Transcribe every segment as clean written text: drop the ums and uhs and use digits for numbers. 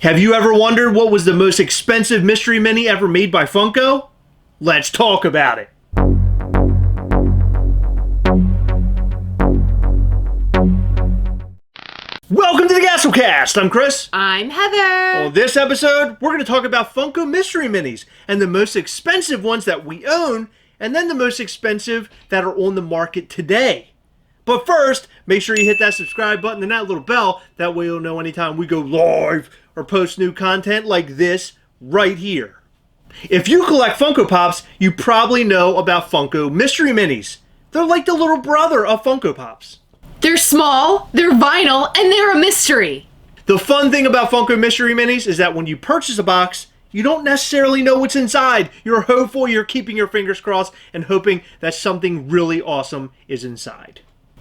Have you ever wondered what was the most expensive mystery mini ever made by Funko? Let's talk about it. Welcome to the Gastlecast. I'm Chris. I'm Heather. On this episode, we're going to talk about Funko Mystery Minis and the most expensive ones that we own, and then the most expensive that are on the market today. But first, make sure you hit that subscribe button and that little bell. That way you'll know anytime we go live or post new content like this right here. If you collect Funko Pops, you probably know about Funko Mystery Minis. They're like the little brother of Funko Pops. They're small, they're vinyl, and they're a mystery. The fun thing about Funko Mystery Minis is that when you purchase a box, you don't necessarily know what's inside. You're hopeful, you're keeping your fingers crossed and hoping that something really awesome is inside.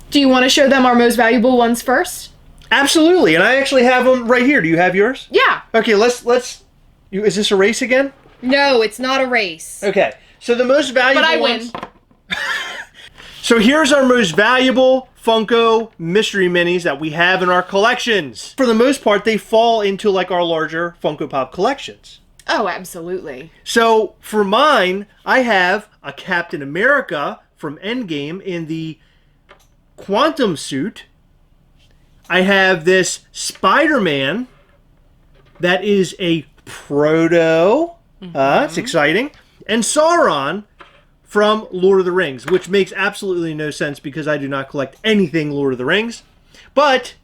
Do you want to show them our most valuable ones first? Absolutely, and I actually have them right here. Do you have yours? Yeah. Okay, let's. Is this a race again? No, it's not a race. Okay, so the most valuable But I ones... win. So here's our most valuable Funko Mystery Minis that we have in our collections. For the most part, they fall into like our larger Funko Pop collections. Oh, absolutely. So for mine, I have a Captain America from Endgame in the Quantum suit. I have this Spider-Man that is a proto. It's exciting. And Sauron from Lord of the Rings, which makes absolutely no sense because I do not collect anything Lord of the Rings. But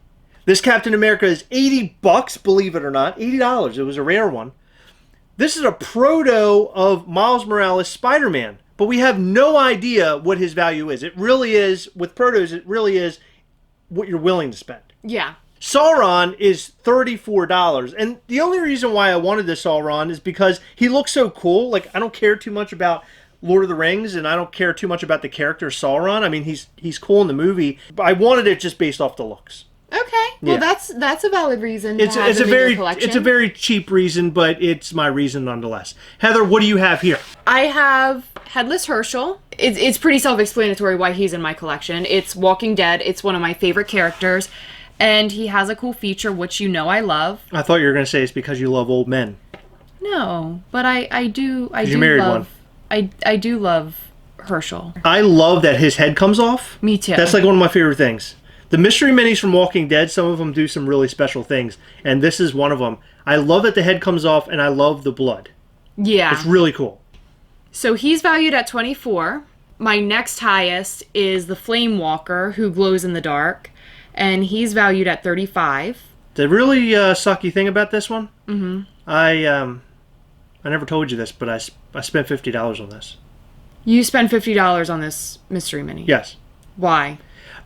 this Captain America is $80, believe it or not. $80. It was a rare one. This is a proto of Miles Morales Spider-Man, but we have no idea what his value is. It really is, with protos, it really is what you're willing to spend. Yeah. Sauron is $34, and the only reason why I wanted this Sauron is because he looks so cool. Like, I don't care too much about Lord of the Rings, and I don't care too much about the character Sauron. I mean, he's cool in the movie, but I wanted it just based off the looks. Okay. Well, Yeah. that's a valid reason. It's a very cheap reason, but it's my reason nonetheless. Heather, what do you have here? I have Headless Herschel. It's pretty self-explanatory why he's in my collection. It's Walking Dead. It's one of my favorite characters, and he has a cool feature which you know I love. I thought you were going to say it's because you love old men. No, but I do. You married one. I do love Herschel. I love that his head comes off. Me too. That's like one of my favorite things. The mystery minis from Walking Dead, some of them do some really special things, and this is one of them. I love that the head comes off, and I love the blood. Yeah. It's really cool. So he's valued at $24. My next highest is the Flame Walker, who glows in the dark, and he's valued at $35. The really sucky thing about this one, I never told you this, but I spent $50 on this. You spent $50 on this mystery mini? Yes. Why?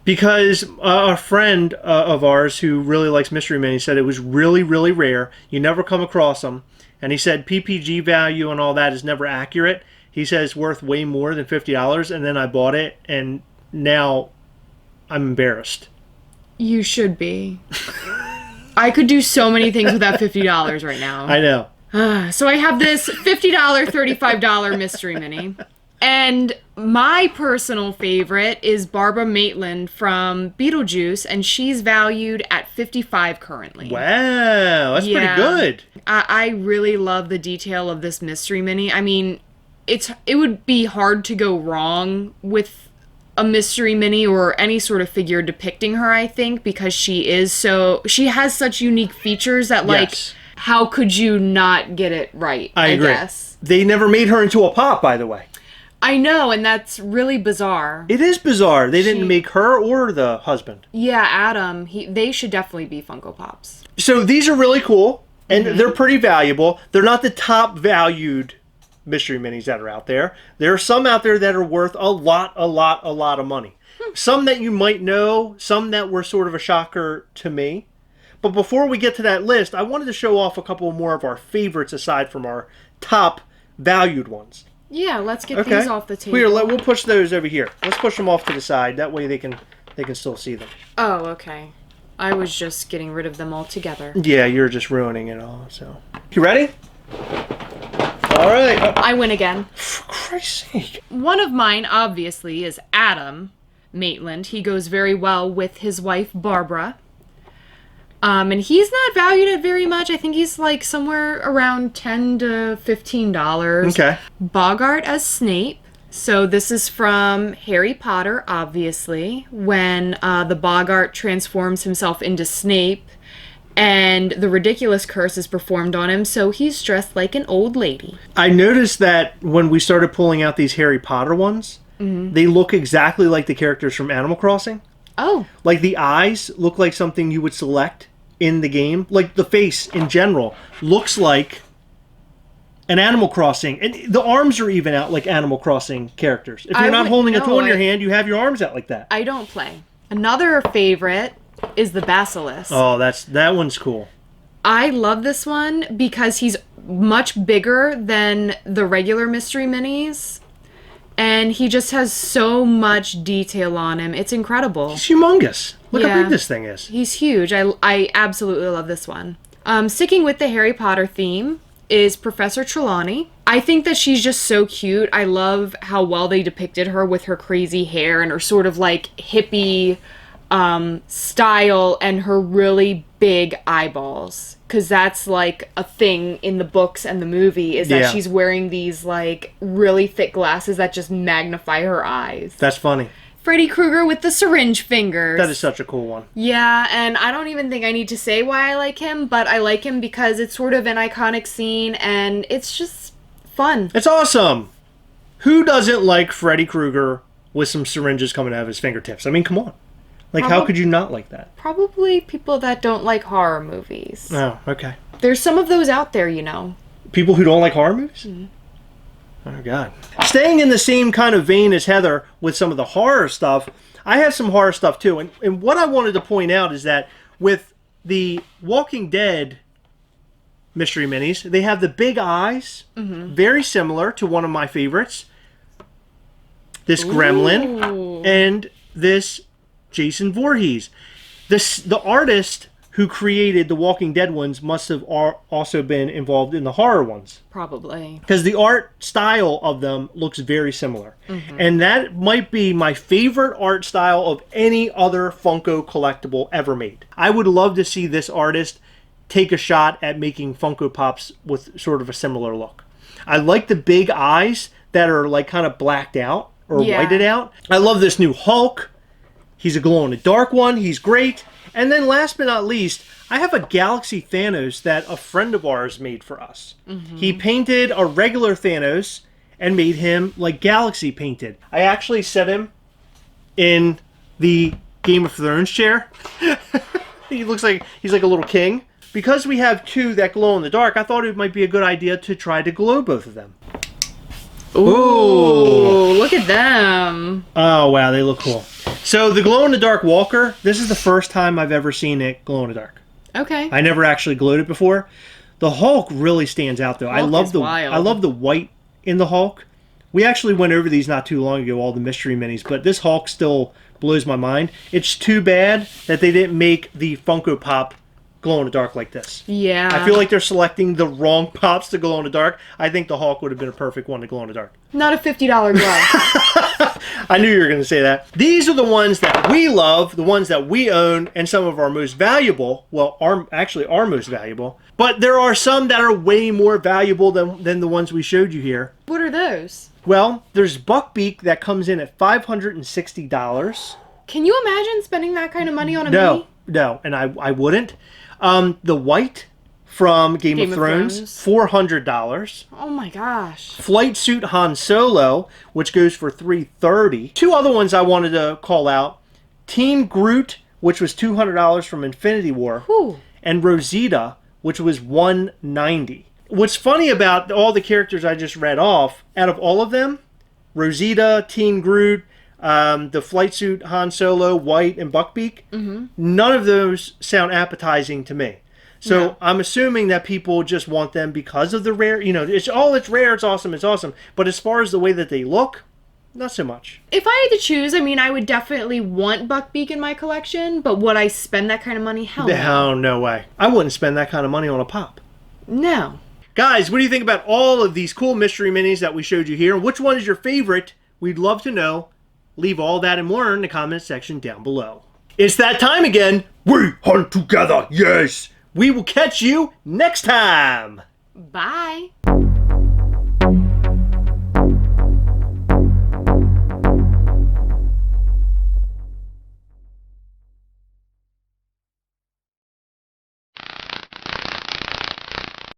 Because a friend of ours who really likes mystery minis said it was really, really rare. You never come across them. And he said PPG value and all that is never accurate. He says it's worth way more than $50. And then I bought it, and now I'm embarrassed. You should be. I could do so many things with that $50 right now. I know. So I have this $50, $35 mystery mini. And my personal favorite is Barbara Maitland from Beetlejuice, and she's valued at $55 currently. Wow, that's pretty good. I really love the detail of this mystery mini. I mean, it would be hard to go wrong with a mystery mini or any sort of figure depicting her, I think, because she has such unique features that, like, Yes. How could you not get it right? I agree. Guess. They never made her into a pop, by the way. I know, and that's really bizarre. It is bizarre. They didn't make her or the husband. Yeah, Adam. They should definitely be Funko Pops. So these are really cool, and they're pretty valuable. They're not the top valued mystery minis that are out there. There are some out there that are worth a lot of money. Some that you might know, some that were sort of a shocker to me. But before we get to that list, I wanted to show off a couple more of our favorites aside from our top valued ones. Yeah, let's get these off the table. Here, we'll push those over here. Let's push them off to the side. That way they can still see them. Oh, okay. I was just getting rid of them altogether. Yeah, you're just ruining it all. So, you ready? All right. I win again. For Christ's sake. One of mine, obviously, is Adam Maitland. He goes very well with his wife, Barbara. And he's not valued at very much. I think he's like somewhere around $10 to $15. Okay. Bogart as Snape. So this is from Harry Potter, obviously, when the Bogart transforms himself into Snape and the ridiculous curse is performed on him, so he's dressed like an old lady. I noticed that when we started pulling out these Harry Potter ones, they look exactly like the characters from Animal Crossing. Oh. Like the eyes look like something you would select in the game. Like the face in general looks like an Animal Crossing. And the arms are even out like Animal Crossing characters. If you're not holding a tool in your hand, you have your arms out like that. I don't play. Another favorite is the Basilisk. Oh, that one's cool. I love this one because he's much bigger than the regular mystery minis. And he just has so much detail on him. It's incredible. He's humongous. Look how big this thing is. He's huge. I absolutely love this one. Sticking with the Harry Potter theme is Professor Trelawney. I think that she's just so cute. I love how well they depicted her with her crazy hair and her sort of like hippie style and her really big eyeballs. Because that's like a thing in the books and the movie is that she's wearing these like really thick glasses that just magnify her eyes. That's funny. Freddy Krueger with the syringe fingers. That is such a cool one. Yeah, and I don't even think I need to say why I like him, but I like him because it's sort of an iconic scene and it's just fun. It's awesome. Who doesn't like Freddy Krueger with some syringes coming out of his fingertips? I mean, come on. Like, how could you not like that? Probably people that don't like horror movies. Oh, okay. There's some of those out there, you know. People who don't like horror movies? Mm-hmm. Oh, God. Staying in the same kind of vein as Heather with some of the horror stuff, I have some horror stuff, too. And what I wanted to point out is that with the Walking Dead mystery minis, they have the big eyes, very similar to one of my favorites, this Gremlin, and this Jason Voorhees. The artist who created the Walking Dead ones must have also been involved in the horror ones. Probably. Because the art style of them looks very similar. And that might be my favorite art style of any other Funko collectible ever made. I would love to see this artist take a shot at making Funko Pops with sort of a similar look. I like the big eyes that are like kind of blacked out or whited out. I love this new Hulk. He's a glow-in-the-dark one. He's great. And then last but not least, I have a Galaxy Thanos that a friend of ours made for us. He painted a regular Thanos and made him like Galaxy painted. I actually set him in the Game of Thrones chair. He looks like he's like a little king. Because we have two that glow in the dark, I thought it might be a good idea to try to glow both of them. Ooh, look at them. Oh, wow, they look cool. So the glow-in-the-dark Walker, this is the first time I've ever seen it glow in the dark. Okay. I never actually glowed it before. The Hulk really stands out, though. I love the white in the Hulk. We actually went over these not too long ago, all the mystery minis, but this Hulk still blows my mind. It's too bad that they didn't make the Funko Pop glow in the dark like this. Yeah. I feel like they're selecting the wrong pops to glow in the dark. I think the Hulk would have been a perfect one to glow in the dark. Not a $50 glove. I knew you were going to say that. These are the ones that we love, the ones that we own, and some of our most valuable. Well, actually our most valuable. But there are some that are way more valuable than the ones we showed you here. What are those? Well, there's Buckbeak that comes in at $560. Can you imagine spending that kind of money on a mini? No, and I wouldn't. The white from Game of Thrones, $400. Oh my gosh. Flight Suit Han Solo, which goes for $330. Two other ones I wanted to call out. Team Groot, which was $200 from Infinity War. Whew. And Rosita, which was $190. What's funny about all the characters I just read off, out of all of them, Rosita, Team Groot, the Flight Suit Han Solo, White, and Buckbeak, none of those sound appetizing to me. So I'm assuming that people just want them because of the rare, it's rare, it's awesome. But as far as the way that they look, not so much. If I had to choose, I would definitely want Buckbeak in my collection, but would I spend that kind of money? Hell no. Hell no way. I wouldn't spend that kind of money on a pop. No. Guys, what do you think about all of these cool mystery minis that we showed you here? Which one is your favorite? We'd love to know. Leave all that and more in the comments section down below. It's that time again. We hunt together, yes. We will catch you next time. Bye.